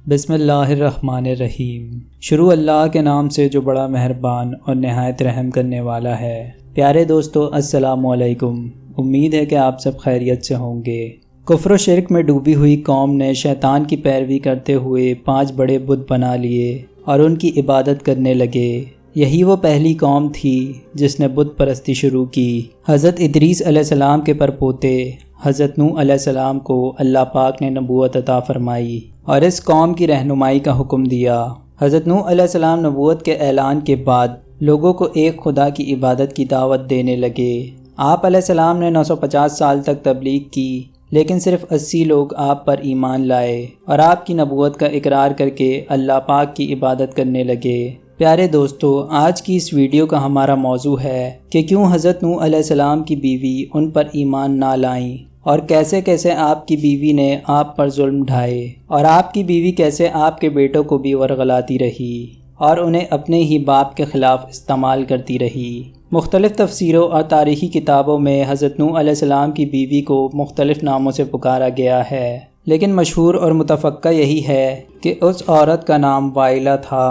بسم اللہ الرحمن الرحیم۔ شروع اللہ کے نام سے جو بڑا مہربان اور نہایت رحم کرنے والا ہے۔ پیارے دوستو، السلام علیکم۔ امید ہے کہ آپ سب خیریت سے ہوں گے۔ کفر و شرک میں ڈوبی ہوئی قوم نے شیطان کی پیروی کرتے ہوئے 5 بڑے بت بنا لیے اور ان کی عبادت کرنے لگے۔ یہی وہ پہلی قوم تھی جس نے بت پرستی شروع کی۔ حضرت ادریس علیہ السلام کے پرپوتے حضرت نوح علیہ السلام کو اللہ پاک نے نبوت عطا فرمائی اور اس قوم کی رہنمائی کا حکم دیا۔ حضرت نوح علیہ السلام نبوت کے اعلان کے بعد لوگوں کو ایک خدا کی عبادت کی دعوت دینے لگے۔ آپ علیہ السلام نے 950 سال تک تبلیغ کی، لیکن صرف 80 لوگ آپ پر ایمان لائے اور آپ کی نبوت کا اقرار کر کے اللہ پاک کی عبادت کرنے لگے۔ پیارے دوستو، آج کی اس ویڈیو کا ہمارا موضوع ہے کہ کیوں حضرت نوح علیہ السلام کی بیوی ان پر ایمان نہ لائیں اور کیسے کیسے آپ کی بیوی نے آپ پر ظلم ڈھائے اور آپ کی بیوی کیسے آپ کے بیٹوں کو بھی ورغلاتی رہی اور انہیں اپنے ہی باپ کے خلاف استعمال کرتی رہی۔ مختلف تفسیروں اور تاریخی کتابوں میں حضرت نوح علیہ السلام کی بیوی کو مختلف ناموں سے پکارا گیا ہے، لیکن مشہور اور متفقہ یہی ہے کہ اس عورت کا نام وائلہ تھا۔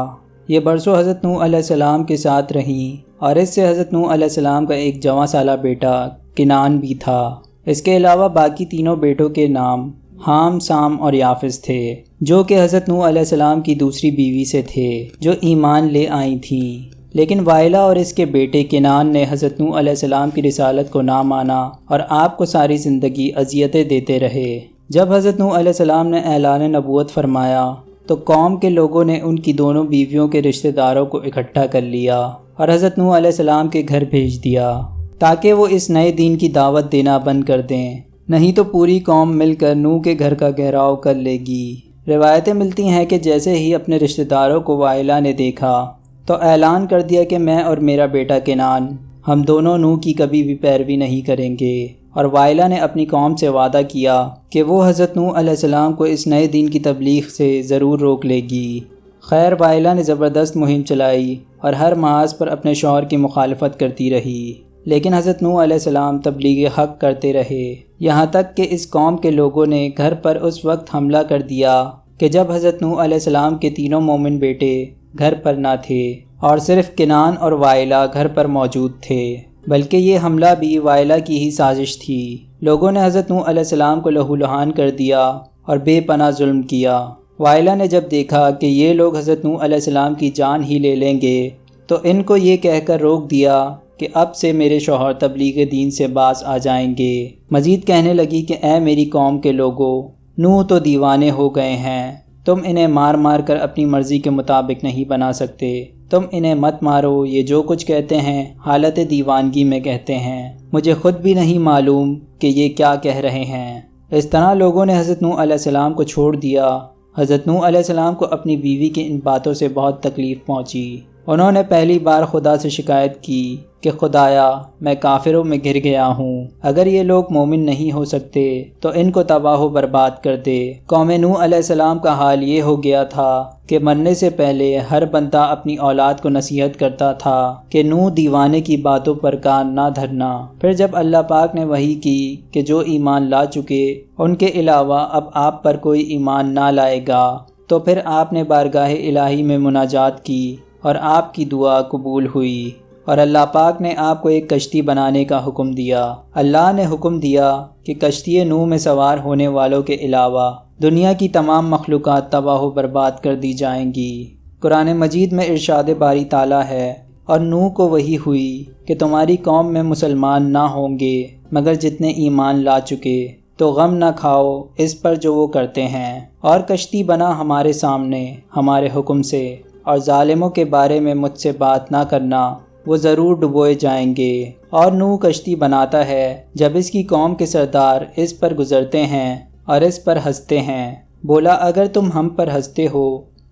یہ برسوں حضرت نوح علیہ السلام کے ساتھ رہیں اور اس سے حضرت نوح علیہ السلام کا ایک جواں سالہ بیٹا کنعان بھی تھا۔ اس کے علاوہ باقی تینوں بیٹوں کے نام حام، سام اور یافس تھے، جو کہ حضرت نوح علیہ السلام کی دوسری بیوی سے تھے جو ایمان لے آئی تھیں۔ لیکن وائلہ اور اس کے بیٹے کنعان نے حضرت نوح علیہ السلام کی رسالت کو نہ مانا اور آپ کو ساری زندگی اذیتیں دیتے رہے۔ جب حضرت نوح علیہ السلام نے اعلان نبوت فرمایا تو قوم کے لوگوں نے ان کی دونوں بیویوں کے رشتہ داروں کو اکٹھا کر لیا اور حضرت نوح علیہ السلام کے گھر بھیج دیا تاکہ وہ اس نئے دین کی دعوت دینا بند کر دیں، نہیں تو پوری قوم مل کر نوح کے گھر کا گھیراؤ کر لے گی۔ روایتیں ملتی ہیں کہ جیسے ہی اپنے رشتہ داروں کو وائلہ نے دیکھا تو اعلان کر دیا کہ میں اور میرا بیٹا کنعان ہم دونوں نوح کی کبھی بھی پیروی نہیں کریں گے، اور وائلہ نے اپنی قوم سے وعدہ کیا کہ وہ حضرت نوح علیہ السلام کو اس نئے دین کی تبلیغ سے ضرور روک لے گی۔ خیر، وائلہ نے زبردست مہم چلائی اور ہر محاذ پر اپنے شوہر کی مخالفت کرتی رہی، لیکن حضرت نوح علیہ السلام تبلیغ حق کرتے رہے، یہاں تک کہ اس قوم کے لوگوں نے گھر پر اس وقت حملہ کر دیا کہ جب حضرت نوح علیہ السلام کے تینوں مومن بیٹے گھر پر نہ تھے اور صرف کنعان اور وائلہ گھر پر موجود تھے، بلکہ یہ حملہ بھی وائلہ کی ہی سازش تھی۔ لوگوں نے حضرت نوح علیہ السلام کو لہو لہان کر دیا اور بے پناہ ظلم کیا۔ وائلہ نے جب دیکھا کہ یہ لوگ حضرت نوح علیہ السلام کی جان ہی لے لیں گے تو ان کو یہ کہہ کر روک دیا کہ اب سے میرے شوہر تبلیغ دین سے باز آ جائیں گے۔ مزید کہنے لگی کہ اے میری قوم کے لوگوں، نوح تو دیوانے ہو گئے ہیں، تم انہیں مار مار کر اپنی مرضی کے مطابق نہیں بنا سکتے، تم انہیں مت مارو، یہ جو کچھ کہتے ہیں حالت دیوانگی میں کہتے ہیں، مجھے خود بھی نہیں معلوم کہ یہ کیا کہہ رہے ہیں۔ اس طرح لوگوں نے حضرت نوح علیہ السلام کو چھوڑ دیا۔ حضرت نوح علیہ السلام کو اپنی بیوی کی ان باتوں سے بہت تکلیف پہنچی۔ انہوں نے پہلی بار خدا سے شکایت کی کہ خدایا، میں کافروں میں گر گیا ہوں، اگر یہ لوگ مومن نہیں ہو سکتے تو ان کو تباہ و برباد کر دے۔ قوم نوح علیہ السلام کا حال یہ ہو گیا تھا کہ مرنے سے پہلے ہر بندہ اپنی اولاد کو نصیحت کرتا تھا کہ نوح دیوانے کی باتوں پر کان نہ دھرنا۔ پھر جب اللہ پاک نے وحی کی کہ جو ایمان لا چکے ان کے علاوہ اب آپ پر کوئی ایمان نہ لائے گا، تو پھر آپ نے بارگاہ الہی میں مناجات کی اور آپ کی دعا قبول ہوئی اور اللہ پاک نے آپ کو ایک کشتی بنانے کا حکم دیا۔ اللہ نے حکم دیا کہ کشتی نوح میں سوار ہونے والوں کے علاوہ دنیا کی تمام مخلوقات تباہ و برباد کر دی جائیں گی۔ قرآن مجید میں ارشاد باری تعالیٰ ہے، اور نوح کو وحی ہوئی کہ تمہاری قوم میں مسلمان نہ ہوں گے مگر جتنے ایمان لا چکے، تو غم نہ کھاؤ اس پر جو وہ کرتے ہیں، اور کشتی بنا ہمارے سامنے ہمارے حکم سے، اور ظالموں کے بارے میں مجھ سے بات نہ کرنا، وہ ضرور ڈبوئے جائیں گے۔ اور نوح کشتی بناتا ہے جب اس کی قوم کے سردار اس پر گزرتے ہیں اور اس پر ہنستے ہیں۔ بولا، اگر تم ہم پر ہنستے ہو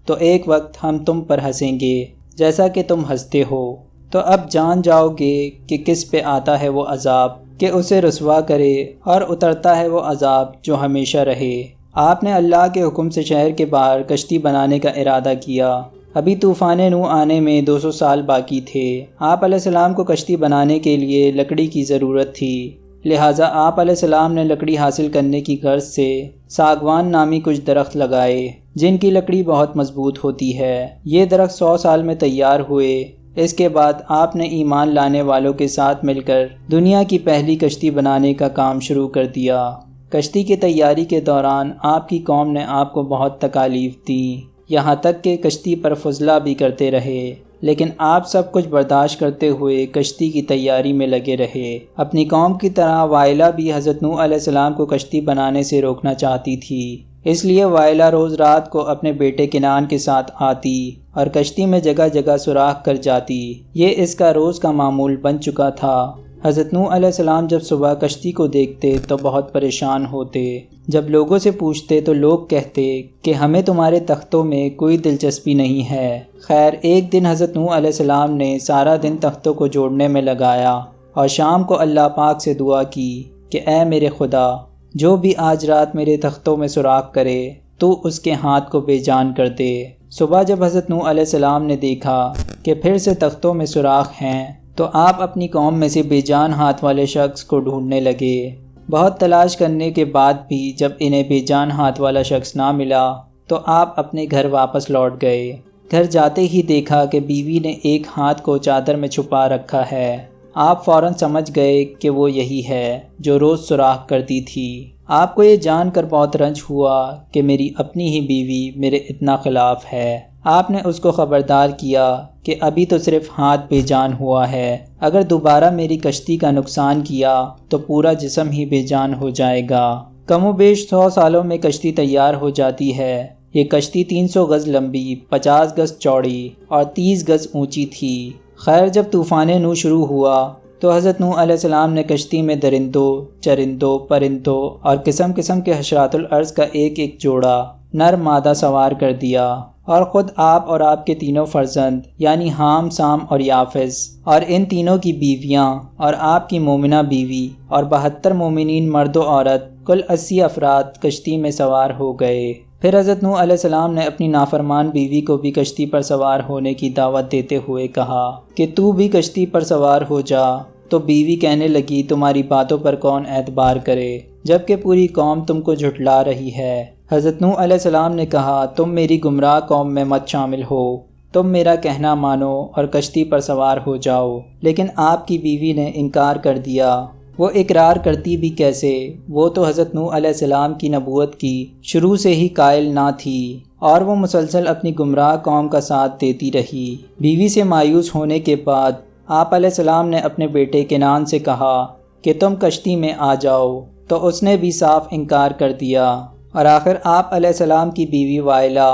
تو ایک وقت ہم تم پر ہنسیں گے جیسا کہ تم ہنستے ہو، تو اب جان جاؤ گے کہ کس پہ آتا ہے وہ عذاب کہ اسے رسوا کرے، اور اترتا ہے وہ عذاب جو ہمیشہ رہے۔ آپ نے اللہ کے حکم سے شہر کے باہر کشتی بنانے کا ارادہ کیا۔ ابھی طوفان نوح آنے میں 200 سال باقی تھے۔ آپ علیہ السلام کو کشتی بنانے کے لیے لکڑی کی ضرورت تھی۔ لہٰذا آپ علیہ السلام نے لکڑی حاصل کرنے کی غرض سے ساگوان نامی کچھ درخت لگائے جن کی لکڑی بہت مضبوط ہوتی ہے۔ یہ درخت 100 سال میں تیار ہوئے۔ اس کے بعد آپ نے ایمان لانے والوں کے ساتھ مل کر دنیا کی پہلی کشتی بنانے کا کام شروع کر دیا۔ کشتی کی تیاری کے دوران آپ کی قوم نے آپ کو بہت تکالیف دی، یہاں تک کہ کشتی پر فضلہ بھی کرتے رہے، لیکن آپ سب کچھ برداشت کرتے ہوئے کشتی کی تیاری میں لگے رہے۔ اپنی قوم کی طرح وائلہ بھی حضرت نوح علیہ السلام کو کشتی بنانے سے روکنا چاہتی تھی، اس لیے وائلہ روز رات کو اپنے بیٹے کنعان کے ساتھ آتی اور کشتی میں جگہ جگہ سوراخ کر جاتی۔ یہ اس کا روز کا معمول بن چکا تھا۔ حضرت نوح علیہ السلام جب صبح کشتی کو دیکھتے تو بہت پریشان ہوتے۔ جب لوگوں سے پوچھتے تو لوگ کہتے کہ ہمیں تمہارے تختوں میں کوئی دلچسپی نہیں ہے۔ خیر، ایک دن حضرت نوح علیہ السلام نے سارا دن تختوں کو جوڑنے میں لگایا اور شام کو اللہ پاک سے دعا کی کہ اے میرے خدا، جو بھی آج رات میرے تختوں میں سوراخ کرے تو اس کے ہاتھ کو بے جان کر دے۔ صبح جب حضرت نوح علیہ السلام نے دیکھا کہ پھر سے تختوں میں سوراخ ہیں تو آپ اپنی قوم میں سے بے جان ہاتھ والے شخص کو ڈھونڈنے لگے۔ بہت تلاش کرنے کے بعد بھی جب انہیں بے جان ہاتھ والا شخص نہ ملا تو آپ اپنے گھر واپس لوٹ گئے۔ گھر جاتے ہی دیکھا کہ بیوی نے ایک ہاتھ کو چادر میں چھپا رکھا ہے۔ آپ فوراً سمجھ گئے کہ وہ یہی ہے جو روز سوراخ کرتی تھی۔ آپ کو یہ جان کر بہت رنج ہوا کہ میری اپنی ہی بیوی میرے اتنا خلاف ہے۔ آپ نے اس کو خبردار کیا کہ ابھی تو صرف ہاتھ بے جان ہوا ہے، اگر دوبارہ میری کشتی کا نقصان کیا تو پورا جسم ہی بے جان ہو جائے گا۔ کم و بیش 100 سالوں میں کشتی تیار ہو جاتی ہے۔ یہ کشتی 300 گز لمبی، 50 گز چوڑی اور 30 گز اونچی تھی۔ خیر، جب طوفان نوح شروع ہوا تو حضرت نوح علیہ السلام نے کشتی میں درندوں، چرندوں، پرندوں اور قسم قسم کے حشرات الارض کا ایک ایک جوڑا نر مادہ سوار کر دیا، اور خود آپ اور آپ کے تینوں فرزند یعنی حام، سام اور یافس اور ان تینوں کی بیویاں اور آپ کی مومنہ بیوی اور 72 مومنین مرد و عورت، کل 80 افراد کشتی میں سوار ہو گئے۔ پھر حضرت نوح علیہ السلام نے اپنی نافرمان بیوی کو بھی کشتی پر سوار ہونے کی دعوت دیتے ہوئے کہا کہ تو بھی کشتی پر سوار ہو جا، تو بیوی کہنے لگی تمہاری باتوں پر کون اعتبار کرے جبکہ پوری قوم تم کو جھٹلا رہی ہے۔ حضرت نوح علیہ السلام نے کہا تم میری گمراہ قوم میں مت شامل ہو، تم میرا کہنا مانو اور کشتی پر سوار ہو جاؤ۔ لیکن آپ کی بیوی نے انکار کر دیا۔ وہ اقرار کرتی بھی کیسے؟ وہ تو حضرت نوح علیہ السلام کی نبوت کی شروع سے ہی قائل نہ تھی اور وہ مسلسل اپنی گمراہ قوم کا ساتھ دیتی رہی۔ بیوی سے مایوس ہونے کے بعد آپ علیہ السلام نے اپنے بیٹے کنعان سے کہا کہ تم کشتی میں آ جاؤ، تو اس نے بھی صاف انکار کر دیا، اور آخر آپ علیہ السلام کی بیوی وائلہ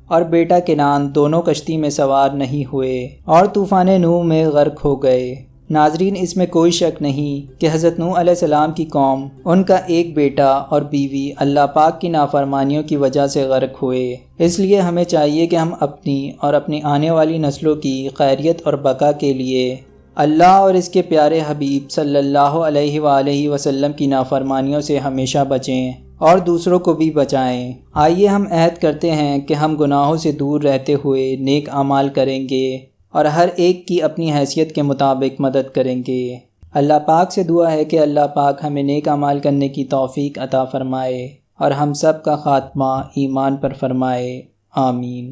اور بیٹا کنعان دونوں کشتی میں سوار نہیں ہوئے اور طوفان نوح میں غرق ہو گئے۔ ناظرین، اس میں کوئی شک نہیں کہ حضرت نوح علیہ السلام کی قوم، ان کا ایک بیٹا اور بیوی اللہ پاک کی نافرمانیوں کی وجہ سے غرق ہوئے۔ اس لیے ہمیں چاہیے کہ ہم اپنی اور اپنی آنے والی نسلوں کی خیریت اور بقا کے لیے اللہ اور اس کے پیارے حبیب صلی اللہ علیہ وآلہ وسلم کی نافرمانیوں سے ہمیشہ بچیں اور دوسروں کو بھی بچائیں۔ آئیے ہم عہد کرتے ہیں کہ ہم گناہوں سے دور رہتے ہوئے نیک اعمال کریں گے اور ہر ایک کی اپنی حیثیت کے مطابق مدد کریں گے۔ اللہ پاک سے دعا ہے کہ اللہ پاک ہمیں نیک اعمال کرنے کی توفیق عطا فرمائے اور ہم سب کا خاتمہ ایمان پر فرمائے۔ آمین۔